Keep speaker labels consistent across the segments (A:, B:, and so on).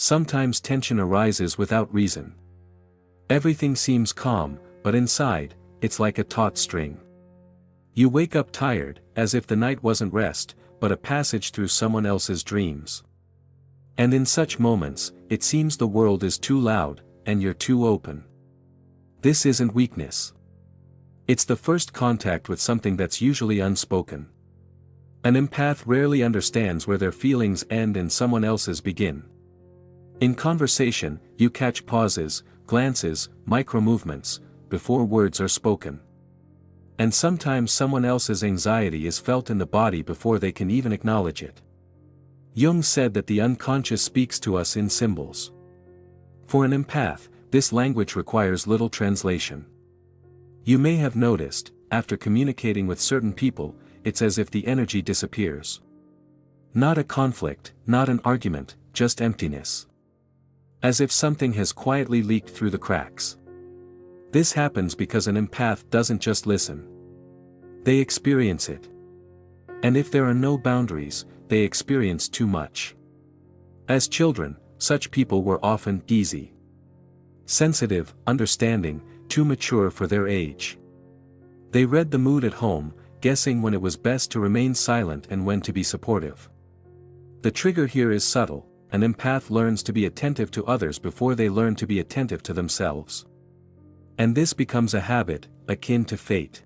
A: Sometimes tension arises without reason. Everything seems calm, but inside, it's like a taut string. You wake up tired, as if the night wasn't rest, but a passage through someone else's dreams. And in such moments, it seems the world is too loud, and you're too open. This isn't weakness. It's the first contact with something that's usually unspoken. An empath rarely understands where their feelings end and someone else's begin. In conversation, you catch pauses, glances, micro-movements, before words are spoken. And sometimes someone else's anxiety is felt in the body before they can even acknowledge it. Jung said that the unconscious speaks to us in symbols. For an empath, this language requires little translation. You may have noticed, after communicating with certain people, it's as if the energy disappears. Not a conflict, not an argument, just emptiness. As if something has quietly leaked through the cracks. This happens because an empath doesn't just listen. They experience it. And if there are no boundaries, they experience too much. As children, such people were often easy. Sensitive, understanding, too mature for their age. They read the mood at home, guessing when it was best to remain silent and when to be supportive. The trigger here is subtle. An empath learns to be attentive to others before they learn to be attentive to themselves. And this becomes a habit, akin to fate.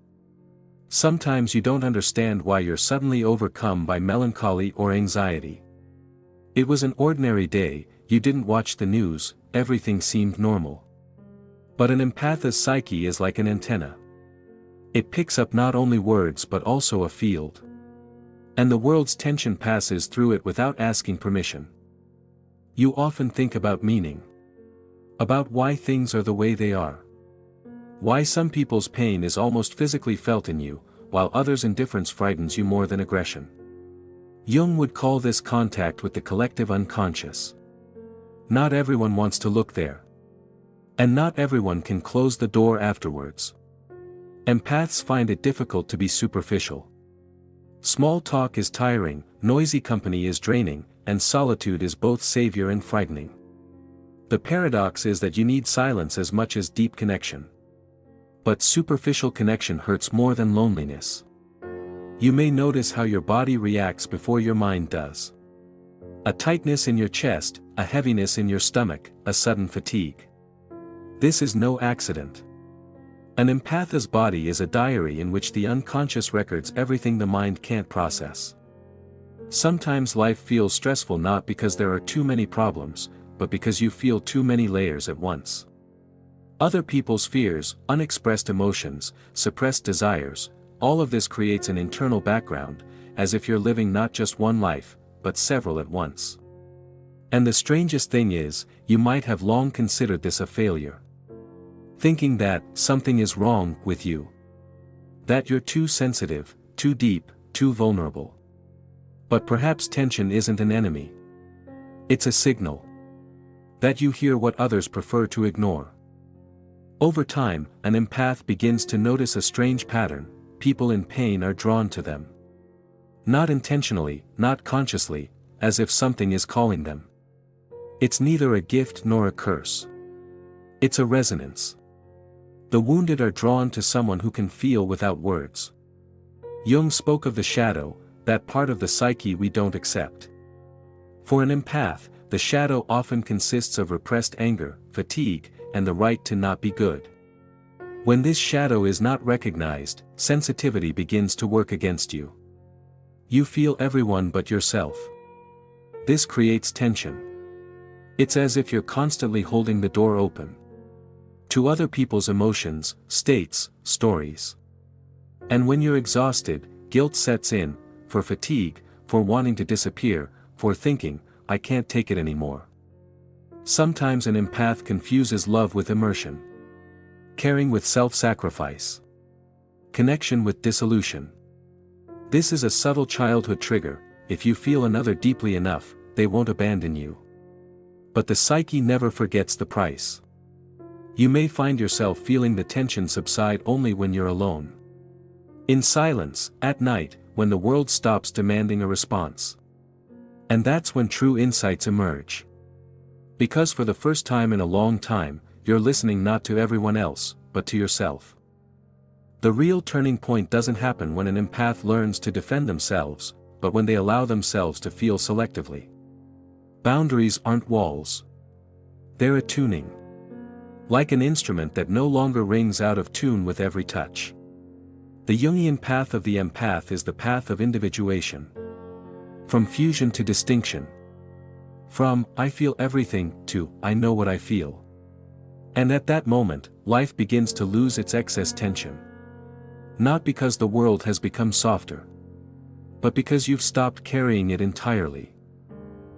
A: Sometimes you don't understand why you're suddenly overcome by melancholy or anxiety. It was an ordinary day, you didn't watch the news, everything seemed normal. But an empath's psyche is like an antenna. It picks up not only words but also a field. And the world's tension passes through it without asking permission. You often think about meaning. About why things are the way they are. Why some people's pain is almost physically felt in you, while others' indifference frightens you more than aggression. Jung would call this contact with the collective unconscious. Not everyone wants to look there. And not everyone can close the door afterwards. Empaths find it difficult to be superficial. Small talk is tiring, noisy company is draining, and solitude is both savior and frightening. The paradox is that you need silence as much as deep connection. But superficial connection hurts more than loneliness. You may notice how your body reacts before your mind does. A tightness in your chest, a heaviness in your stomach, a sudden fatigue. This is no accident. An empath's body is a diary in which the unconscious records everything the mind can't process. Sometimes life feels stressful not because there are too many problems, but because you feel too many layers at once. Other people's fears, unexpressed emotions, suppressed desires, all of this creates an internal background, as if you're living not just one life, but several at once. And the strangest thing is, you might have long considered this a failure. Thinking that something is wrong with you. That you're too sensitive, too deep, too vulnerable. But perhaps tension isn't an enemy. It's a signal. That you hear what others prefer to ignore. Over time, an empath begins to notice a strange pattern: people in pain are drawn to them. Not intentionally, not consciously, as if something is calling them. It's neither a gift nor a curse. It's a resonance. The wounded are drawn to someone who can feel without words. Jung spoke of the shadow, that part of the psyche we don't accept. For an empath, the shadow often consists of repressed anger, fatigue, and the right to not be good. When this shadow is not recognized, sensitivity begins to work against you. You feel everyone but yourself. This creates tension. It's as if you're constantly holding the door open to other people's emotions, states, stories. And when you're exhausted, guilt sets in, for fatigue, for wanting to disappear, for thinking, I can't take it anymore. Sometimes an empath confuses love with immersion. Caring with self-sacrifice. Connection with dissolution. This is a subtle childhood trigger: if you feel another deeply enough, they won't abandon you. But the psyche never forgets the price. You may find yourself feeling the tension subside only when you're alone. In silence, at night, when the world stops demanding a response. And that's when true insights emerge. Because for the first time in a long time, you're listening not to everyone else, but to yourself. The real turning point doesn't happen when an empath learns to defend themselves, but when they allow themselves to feel selectively. Boundaries aren't walls. They're attuning. Like an instrument that no longer rings out of tune with every touch. The Jungian path of the empath is the path of individuation. From fusion to distinction. From, I feel everything, to, I know what I feel. And at that moment, life begins to lose its excess tension. Not because the world has become softer. But because you've stopped carrying it entirely.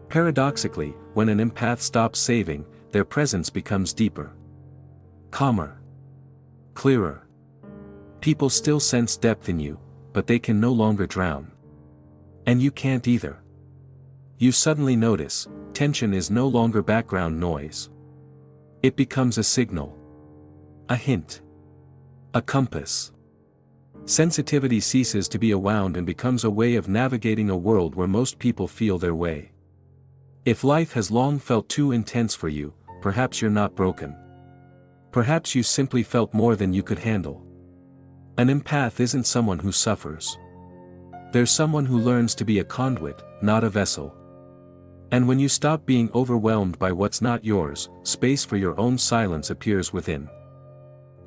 A: Paradoxically, when an empath stops saving, their presence becomes deeper. Calmer. Clearer. People still sense depth in you, but they can no longer drown. And you can't either. You suddenly notice, tension is no longer background noise. It becomes a signal. A hint. A compass. Sensitivity ceases to be a wound and becomes a way of navigating a world where most people feel their way. If life has long felt too intense for you, perhaps you're not broken. Perhaps you simply felt more than you could handle. An empath isn't someone who suffers. They're someone who learns to be a conduit, not a vessel. And when you stop being overwhelmed by what's not yours, space for your own silence appears within.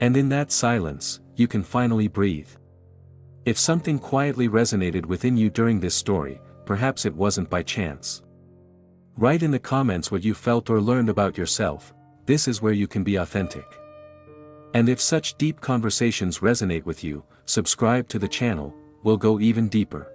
A: And in that silence, you can finally breathe. If something quietly resonated within you during this story, perhaps it wasn't by chance. Write in the comments what you felt or learned about yourself. This is where you can be authentic. And if such deep conversations resonate with you, subscribe to the channel, we'll go even deeper.